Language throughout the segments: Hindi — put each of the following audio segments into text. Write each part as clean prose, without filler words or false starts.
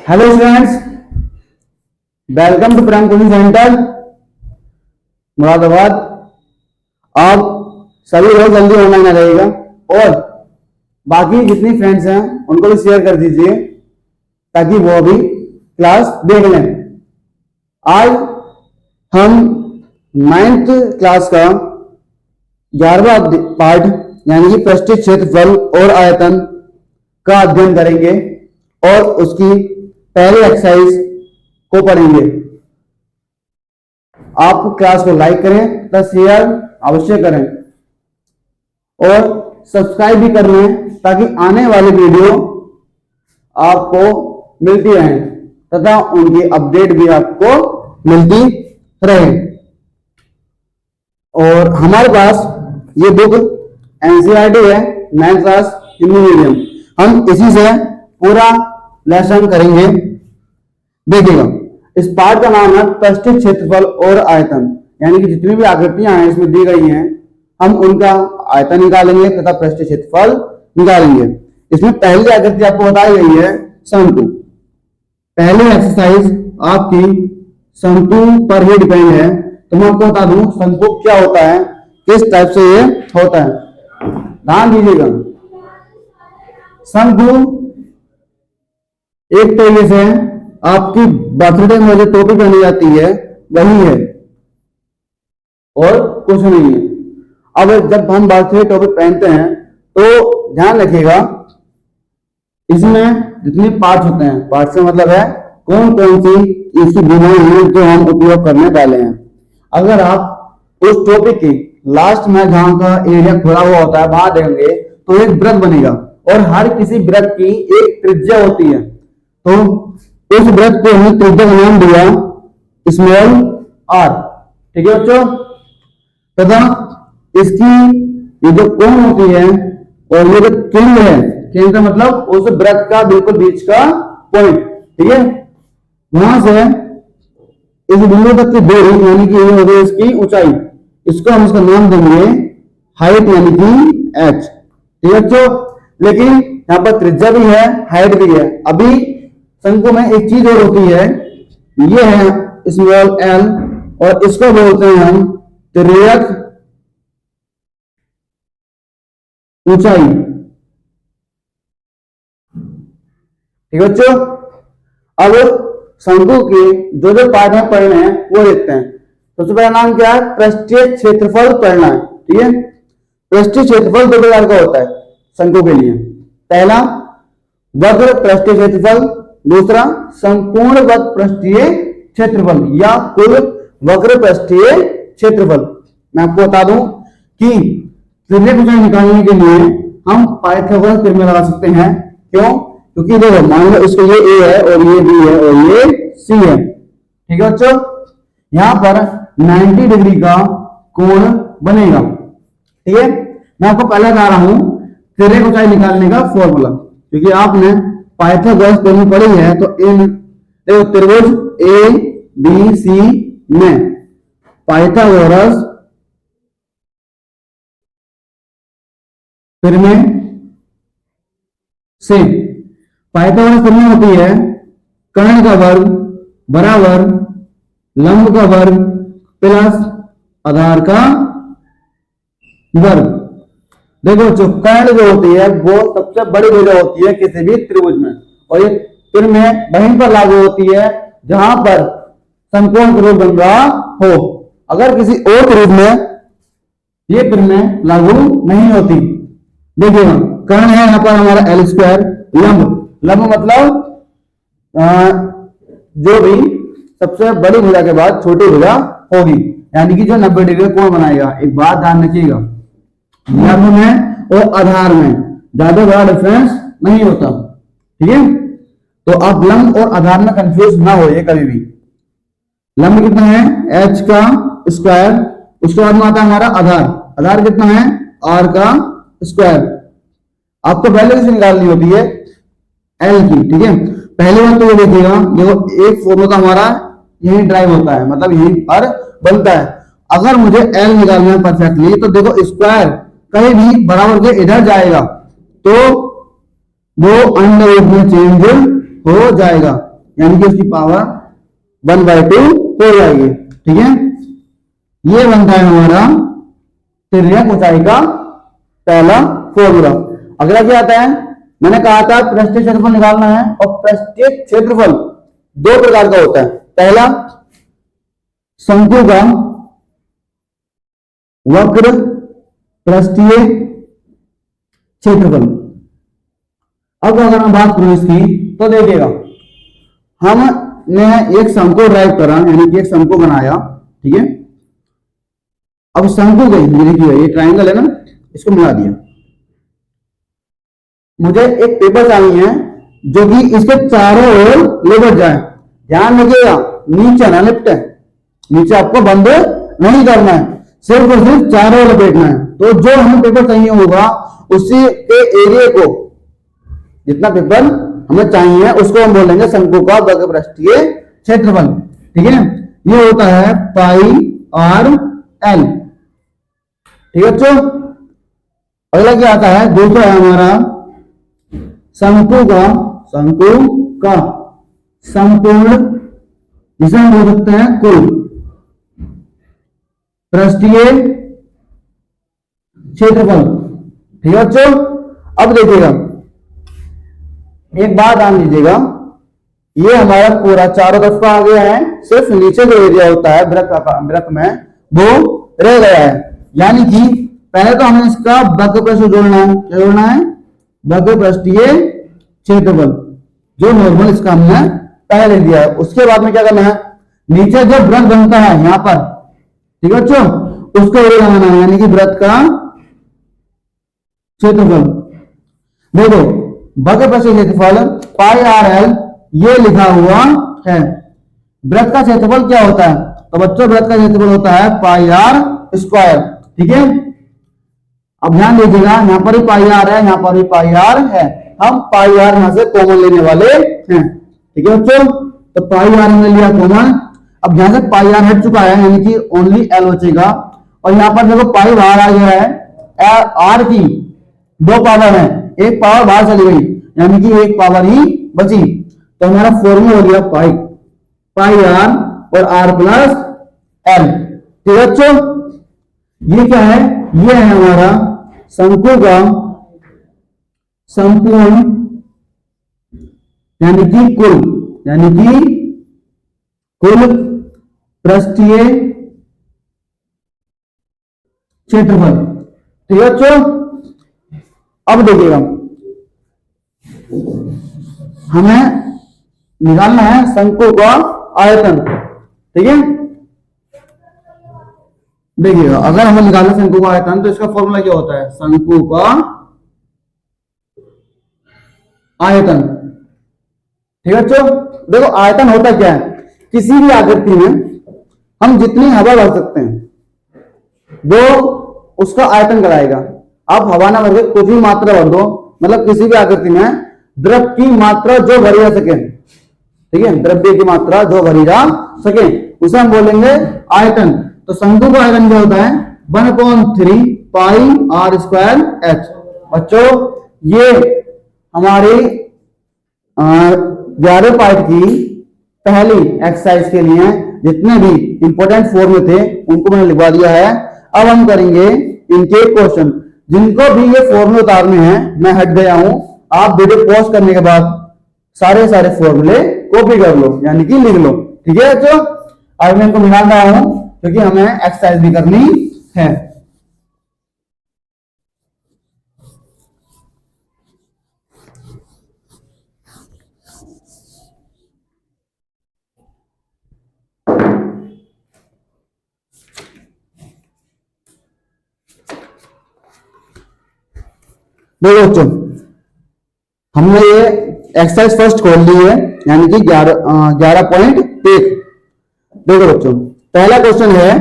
Hello students, welcome to Prime Coaching Centre Moradabad. आप सभी लोग जल्दी ऑनलाइन आ जाइएगा और बाकी जितनी फ्रेंड्स हैं उनको भी शेयर कर दीजिए ताकि वो भी क्लास देख लें। आज हम 9th क्लास का 11वां पार्ट यानी कि पृष्ठीय क्षेत्रफल और आयतन का अध्ययन करेंगे और उसकी पहली एक्सरसाइज को पढ़ेंगे। आप क्लास को लाइक करें तथा शेयर अवश्य करें और सब्सक्राइब भी कर लें ताकि आने वाली वीडियो आपको मिलती रहे तथा उनकी अपडेट भी आपको मिलती रहे। और हमारे पास ये बुक एनसीईआरटी है 9th क्लास हिंदी मीडियम। हम इसी से पूरा लेसन करेंगे। देखिएगा, इस पार्ट का नाम है पृष्ठीय क्षेत्रफल और आयतन, यानी कि जितनी भी आकृतियां हैं इसमें दी गई हैं हम उनका आयतन निकालेंगे तथा पृष्ठीय क्षेत्रफल निकालेंगे। इसमें पहली आकृति आपको बताई गई है शंकु। पहली एक्सरसाइज आपकी शंकु पर ही डिपेंड है। तो मैं आपको बता दूं शंकु क्या होता है, किस टाइप से ये होता है। ध्यान दीजिएगा, शंकु एक तरीके से आपकी बर्थडे में जो टोपी पहनी जाती है वही है और कुछ नहीं है। अब जब हम बर्थडे टोपी पहनते हैं तो ध्यान रखिएगा इसमें जितने पार्ट्स होते हैं, पार्ट्स का मतलब है कौन कौन सी इसकी विधाएं हैं जो हम उपयोग करने वाले हैं। अगर आप उस टोपी की लास्ट में जहां का एरिया खुला हुआ होता है वहां देखेंगे तो एक वृत्त बनेगा और हर किसी वृत्त की एक त्रिज्या होती है। तो उस वृत्त को हमने त्रिज्या का नाम दिया स्मॉल आर। ठीक है बच्चों, तथा इसकी ये जो कोण होती है और ये जो केंद्र है, केंद्र मतलब उस वृत्त का बिल्कुल बीच का पॉइंट, ठीक है, वहां से इस बिंदु तक की दूरी यानी कि ये हो गई इसकी ऊंचाई, इसको हम इसका नाम देंगे हाइट यानी कि एच। ठीक है बच्चों, लेकिन यहाँ पर त्रिज्या भी है हाइट भी है। अभी शंकु में एक चीज और होती है, ये है स्मॉल एल और इसको बोलते हैं हम तिर्यक ऊंचाई। ठीक है बच्चों, अब शंकु के जो जो पार्ट में पढ़ने हैं वो देखते हैं। सबसे पहला नाम क्या है, पृष्ठीय क्षेत्रफल पढ़ना है। ठीक है, पृष्ठीय क्षेत्रफल दो प्रकार का होता है शंकु के लिए। पहला वक्र पृष्ठीय क्षेत्रफल, दूसरा संपूर्ण वक्र पृष्ठीय क्षेत्रफल या कुल वक्र पृष्ठीय क्षेत्रफल। मैं आपको बता दूं कि तिर्यक ऊंचाई निकालने के लिए हम पाइथागोरस प्रमेय लगा सकते हैं। क्यों? क्योंकि देखो मान लो इसको ये ए है और ये बी है और ये सी है। ठीक है बच्चों, यहां पर 90 डिग्री का कोण बनेगा। ठीक है, मैं आपको पहले बता रहा हूं तिर्यक ऊंचाई निकालने का फॉर्मूला, क्योंकि आपने पाइथागोरस प्रमेय पढ़ी है। तो इन देखो त्रिभुज ए बी सी में पाइथागोरस प्रमेय से पाइथागोरस प्रमेय होती है कर्ण का वर्ग बराबर लंब का वर्ग प्लस आधार का वर्ग। देखो जो कर्ण जो होती है वो सबसे बड़ी भुजा होती है किसी भी त्रिभुज में, और ये प्रमेय वहीं पर लागू होती है जहां पर समकोण त्रिभुज बन रहा हो। अगर किसी और त्रिभुज में ये प्रमेय लागू नहीं होती। देखिएगा कर्ण है यहाँ पर हमारा एल स्क्वायर, लंब मतलब जो भी सबसे बड़ी भुजा के बाद छोटी भुजा होगी, यानी कि जो 90 डिग्री कोण बनाएगा। एक बात ध्यान रखिएगा, लंब में और आधार में ज्यादा बड़ा डिफरेंस नहीं होता। ठीक है, तो आप लंब और आधार में कंफ्यूज ना होइए कभी भी। लंब कितना है h का स्क्वायर, उसके बाद में आता है हमारा आधार, आधार कितना है r का स्क्वायर। आपको वैल्यू किसकी निकालनी होती है l की। ठीक है, पहली बात तो ये देखिएगा, देखो एक फॉर्मूला हमारा यही ड्राइव होता है, मतलब यही पर बनता है। अगर मुझे l निकालना है परफेक्टली तो देखो स्क्वायर कहीं भी बराबर के इधर जाएगा तो वो अंडर रूट में चेंज हो जाएगा। यानी कि उसकी पावर 1/2 हो जाएगी। ठीक है, ये बनता है हमारा तिर्यक ऊंचाई का पहला फॉर्मूला। अगला क्या आता है, मैंने कहा था पृष्ठीय क्षेत्रफल निकालना है, और पृष्ठीय क्षेत्रफल दो प्रकार का होता है। पहला शंकु का वक्र पृष्ठीय क्षेत्रफल। अब अगर मैं बात करूं इसकी, तो देखिएगा हमने एक शंकु ड्राइव करा, यानी कि एक शंकु बनाया। ठीक है, अब शंकु गई, देखिए ये ट्राइंगल है ना, इसको मिला दिया। मुझे एक पेपर चाहिए जो कि इसके चारों ओर लेकर जाए। ध्यान रखिएगा, नीचे ना लिपटे, नीचे आपको बंद नहीं करना है, सिर्फ और सिर्फ चारों ओर लपेटना है। तो जो हमें पेपर चाहिए होगा, उसी के एरिया को, जितना पेपर हमें चाहिए उसको हम बोलेंगे शंकु का वक्र पृष्ठीय क्षेत्रफल। ठीक है, ये होता है पाई आर एल। ठीक है बच्चों, अगला क्या आता है, दूसरा है हमारा शंकु का संपूर्ण, जिसे हम बोल सकते हैं कुल पृष्ठीय क्षेत्रफल। ठीक है बच्चों, अब देखिएगा एक बात ध्यान दीजिएगा, ये हमारा पूरा चारों तरफ का आ गया है, सिर्फ नीचे जो एरिया होता है वृत्त में वो रह गया है। यानी कि पहले तो हमें इसका वक्र पृष्ठ जोड़ना है। क्या जोड़ना है? वक्र पृष्ठीय क्षेत्रफल, जो नॉर्मल इसका हमने पहले दिया है। उसके बाद में क्या करना है, नीचे जो वृत्त बनता है यहां पर, ठीक है बच्चों, उसको एरिया लगाना है, यानी कि वृत्त का क्षेत्रफल। देखो वक्र पृष्ठीय क्षेत्रफल पाई आर एल ये लिखा हुआ है। वृत्त का क्षेत्रफल क्या होता है? तो बच्चों वृत्त का क्षेत्रफल होता है पाई आर स्क्वायर। ठीक है, अब ध्यान दीजिएगा, यहां पर भी पाई आर है, यहां पर भी पाई आर है, हम पाई आर यहां से कॉमन लेने वाले हैं। ठीक है बच्चों, तो पाई आर हमने लिया कॉमन। अब यहां से पाई आर हट चुका है, यानी कि ओनली एल बचेगा। और यहां पर देखो पाई बाहर आ गया है, आर की दो पावर है, एक पावर बाहर चली गई, यानी कि एक पावर ही बची। तो हमारा फॉर्मूला हो गया पाई आर और आर प्लस एल। ठीक है बच्चों, ये क्या है? ये है हमारा शंकु का संपूर्ण, यानी कि कुल पृष्ठीय क्षेत्रफल। ठीक है बच्चों, अब देखिएगा हमें निकालना है शंकु का आयतन। ठीक है, देखिएगा अगर हमें निकालना शंकु का आयतन, तो इसका फॉर्मूला क्या होता है? शंकु का आयतन। ठीक है बच्चों, देखो आयतन होता क्या है? किसी भी आकृति में हम जितनी हवा भर सकते हैं वो उसका आयतन कराएगा। आप हवा ना भर के कुछ भी मात्रा भर दो, मतलब किसी भी आकृति में द्रव की मात्रा जो भरी जा सके, ठीक है, द्रव्य की मात्रा जो भरी जा सके, उसे हम बोलेंगे आयतन। तो शंकु का आयतन क्या होता है? 1/3 पाई आर स्क्वायर एच। बच्चों ये हमारी 11 पार्ट की पहली एक्सरसाइज के लिए जितने भी इंपॉर्टेंट फॉर्मूले थे उनको मैंने लिखवा दिया है। अब हम करेंगे इनके क्वेश्चन। जिनको भी ये फॉर्मूले उतारने हैं, मैं हट गया हूं, आप वीडियो पॉज करने के बाद सारे फॉर्मूले कॉपी कर लो, यानी कि लिख लो। ठीक है बच्चों, अब मैं इनको निकाल रहा हूं क्योंकि हमें एक्सरसाइज भी करनी है। देखो बच्चों, हमने ये एक्सरसाइज फर्स्ट खोल ली है, यानी कि 11.1। देखो बच्चों, पहला क्वेश्चन है,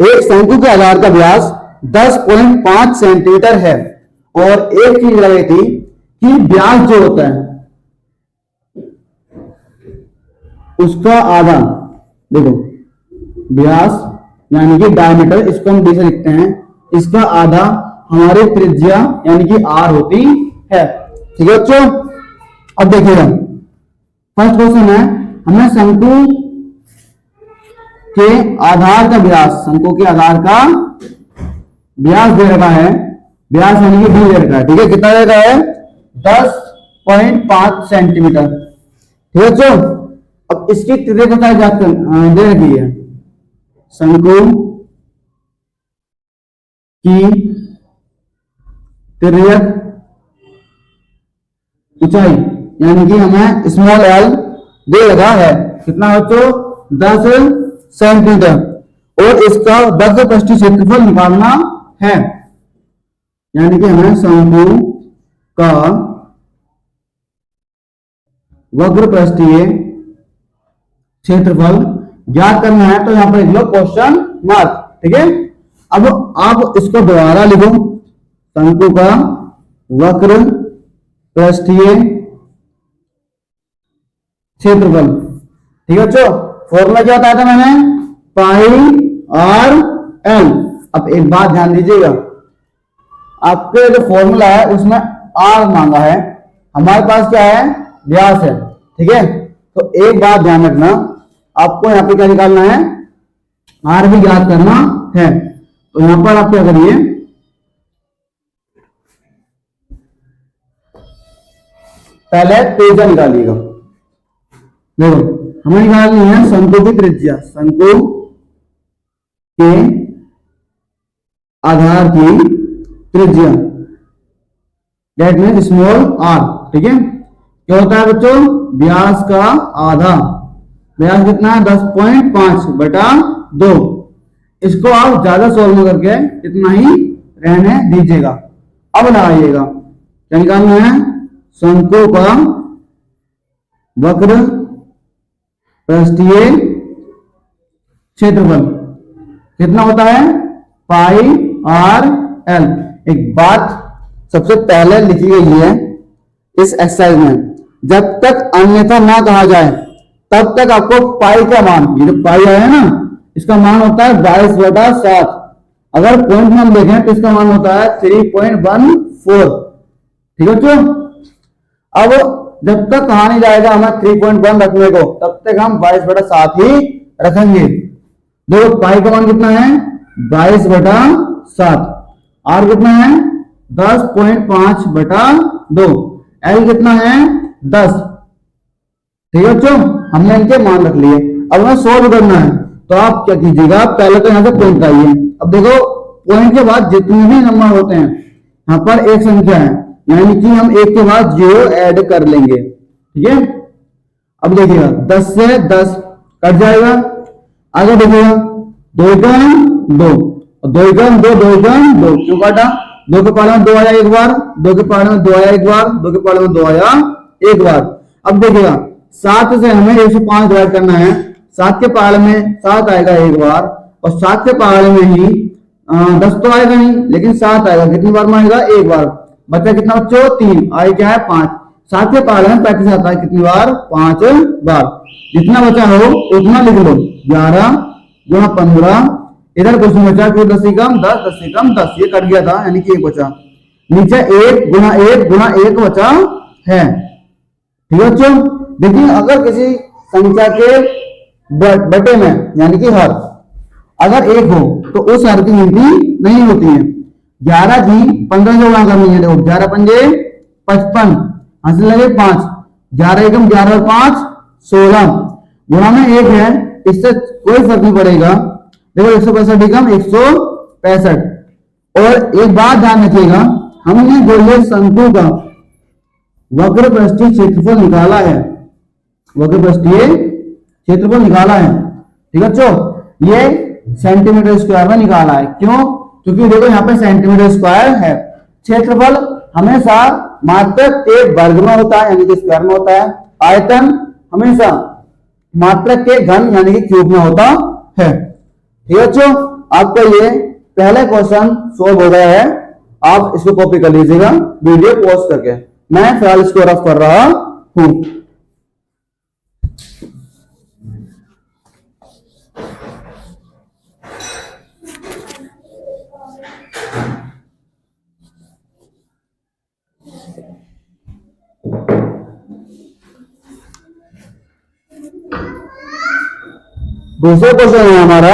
एक शंकु के आधार का व्यास 10.5 सेंटीमीटर है, और एक चीज लगाई थी कि व्यास जो होता है उसका आधा, देखो व्यास यानी कि डायमीटर, इसको हम डी से लिखते हैं, इसका आधा हमारी त्रिज्या यानी कि आर होती है। ठीक है बच्चों, अब देखिएगा, फर्स्ट क्वेश्चन है, हमें शंकु के आधार का व्यास, शंकु के आधार का व्यास दे रखा है, व्यास यानी कि डी दे रखा है, ठीक है, कितना दे रखा है 10.5 सेंटीमीटर, ठीक है बच्चों। अब इसकी त्रिज्या ज्ञात दे रखी है, शंकु की तिर्यक ऊंचाई यानी कि हमें स्मॉल एल दे रखा है, कितना बच्चों 10 सेंटीमीटर, और इसका वक्र पृष्ठीय क्षेत्रफल निकालना है, यानी कि हमें शंकु का वक्र पृष्ठीय क्षेत्रफल ज्ञात करना है, तो यहां पर लिख लो क्वेश्चन मार्क, ठीक है। अब आप इसको दोबारा लिखो, शंकु का वक्र पृष्ठीय क्षेत्रफल, ठीक है बच्चों। फॉर्मूला क्या बताया था मैंने, पाई आर एल। अब एक बात ध्यान दीजिएगा, आपके जो फॉर्मूला है उसमें आर मांगा है, हमारे पास क्या है व्यास है, ठीक है। तो एक बात ध्यान रखना, आपको यहाँ पे क्या निकालना है, आर भी ज्ञात करना है। तो यहां पर आप क्या करिए, पहले त्रिज्या निकालिएगा। देखो हमें निकालनी है शंकु की त्रिज्या, शंकु के आधार की त्रिज्या, दैट मीन स्मॉल आर, ठीक है। क्या होता है बच्चों, व्यास का आधा, व्यास कितना है 10.5 बटा 2। इसको आप ज्यादा सॉल्व करके इतना ही रहने दीजिएगा। अब लगाइएगा, क्या निकालना है, शंकु का वक्र पृष्ठीय क्षेत्रफल कितना होता है, पाई आर एल। एक बात सबसे पहले लिखी गई है इस एक्सरसाइज में, जब तक अन्यथा ना कहा जाए तब तक आपको पाई का मान, ये जो पाई आया है ना, इसका मान होता है 22/7। अगर पॉइंट में हम देखें तो इसका मान होता है 3.14, ठीक है बच्चों। अब जब तक कहा नहीं जाएगा हमें 3.1 रखने को, तब तक हम 22/7 ही रखेंगे। देखो पाई का मान कितना है 22/7, आर कितना है 10.5/2, एल कितना है 10, ठीक है बच्चों। हमने इनके मान रख लिए। अब हमें सोल्व करना है, तो आप क्या कीजिएगा, पहले तो यहां से पॉइंट आइए। अब देखो पॉइंट के बाद जितने भी नंबर होते हैं, यहां पर एक संख्या है, यानी कि हम एक के बाद 0 ऐड कर लेंगे, ठीक है। अब देखिएगा 10 से 10 कट जाएगा, आगे देखिएगा 2 का 2, 2 का 2, 2 का 2, क्यों काटा, 2 के पहाड़ में 2 आया एक बार, 2 के पहाड़ में 2 आया एक बार, 2 के पहाड़ में 2 आया एक बार। अब देखिएगा 7 से हमें 105 डिवाइड करना है, 7 के पहाड़ में 7 आएगा एक बार, और 7 के पहाड़ में ही 10 तो आएगा नहीं, लेकिन 7 आएगा, कितनी बार में आएगा एक बार, बचा कितना बच्चों 3, आए क्या है 5, 7 के पहाड़ में 35 आता है, कितनी बार 5 बार, जितना बचा हो उतना लिख लो, 11 गुणा 15, इधर कुछ नहीं बचा, 10 से कम 10, 10 से कम 10, ये कट गया था, यानी कि 1 बचा, नीचे 1 गुणा 1 गुणा 1 बचा है, ठीक है बच्चों। देखिए अगर किसी संख्या के बटे में यानी कि हर अगर 1 हो तो उस हर की गिनती नहीं होती है। 11 की 15 से गुणा करनी है, देखो 11 पंजे 55, हासिल लगे 5, 11 एकम 11 और 5 16, गुणा में 1 है, इससे कोई फर्क नहीं पड़ेगा। देखो 165 एकम 165। और एक बात ध्यान रखिएगा, हमने गोलीय शंकु का वक्र पृष्ठीय क्षेत्रफल निकाला है, वक्र पृष्ठीय क्षेत्रफल निकाला है, ठीक है बच्चों। ये सेंटीमीटर स्क्वायर में निकाला है, क्यों, क्योंकि देखो यहाँ पे सेंटीमीटर स्क्वायर है। क्षेत्रफल हमेशा मात्रक के वर्ग में होता है, यानी कि स्क्वायर में होता है। आयतन हमेशा मात्रक के घन यानी कि क्यूब में होता है, ठीक है बच्चों। आपका ये पहला क्वेश्चन सोल्व हो गया है, आप इसको कॉपी कर लीजिएगा वीडियो पॉज करके। मैं फिलहाल इसको रफ कर रहा हूं। दूसरा क्वेश्चन है हमारा,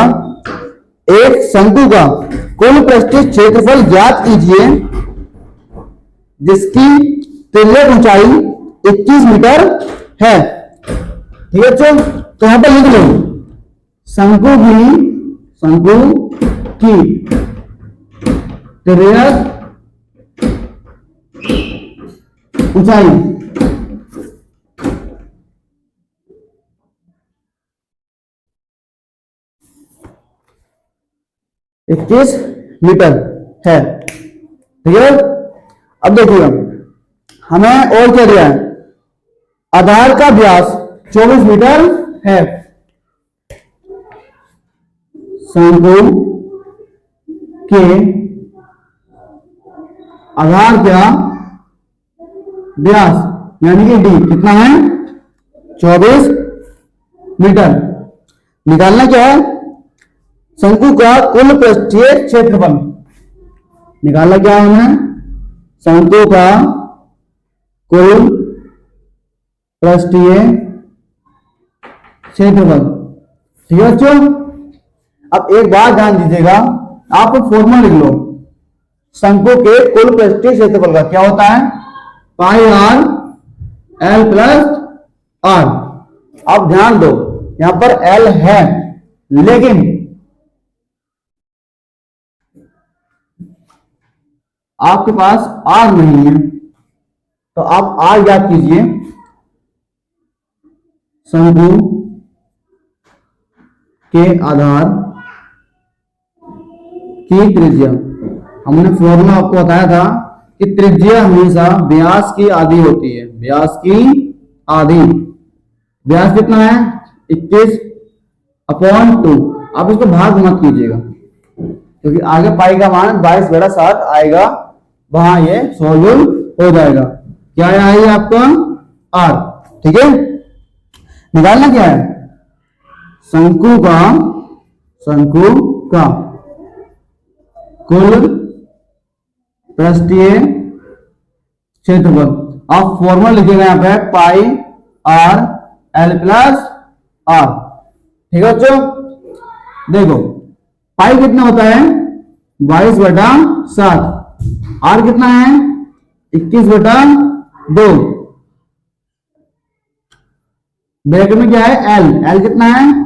एक शंकु का कुल पृष्ठीय क्षेत्रफल ज्ञात कीजिए जिसकी तिर्यक ऊंचाई 21 मीटर है। ठीक है बच्चों, तो यहां पर लिख लो शंकु की तिर्यक ऊंचाई 21 मीटर है। ठीक है, अब देखिए हमें और क्या दिया है, आधार का व्यास 24 मीटर है, शंकु के आधार का व्यास यानी कि डी कितना है, 24 मीटर। निकालना क्या है, शंकु का कुल पृष्ठीय क्षेत्रफल निकालना क्या है हमें, शंकु का कुल पृष्ठीय क्षेत्रफल। ठीक है बच्चों, अब एक बात ध्यान दीजिएगा, आप फॉर्मूला लिख लो शंकु के कुल पृष्ठीय क्षेत्रफल का, क्या होता है, पाई आर एल प्लस आर। अब ध्यान दो यहां पर एल है लेकिन आपके पास आर नहीं है, तो आप आर ज्ञात कीजिए। शंकु के आधार की त्रिज्या, हमने फॉर्मूला आपको बताया था कि त्रिज्या हमेशा व्यास की आधी होती है, व्यास की आधी। व्यास कितना है, 21/2। आप इसको भाग मत कीजिएगा क्योंकि आगे पाई का मान 22/7 आएगा, वहां ये सोल्व हो जाएगा। क्या है आपका आर। ठीक है, निकालना क्या है, शंकु का कुल पृष्ठीय क्षेत्रफल। आप फॉर्मूला लिखिएगा यहाँ पे पाई आर एल प्लस आर। ठीक है बच्चों, देखो पाई कितना होता है, 22/7, आर कितना है, 21/2, ब्रैकेट में क्या है एल, एल कितना है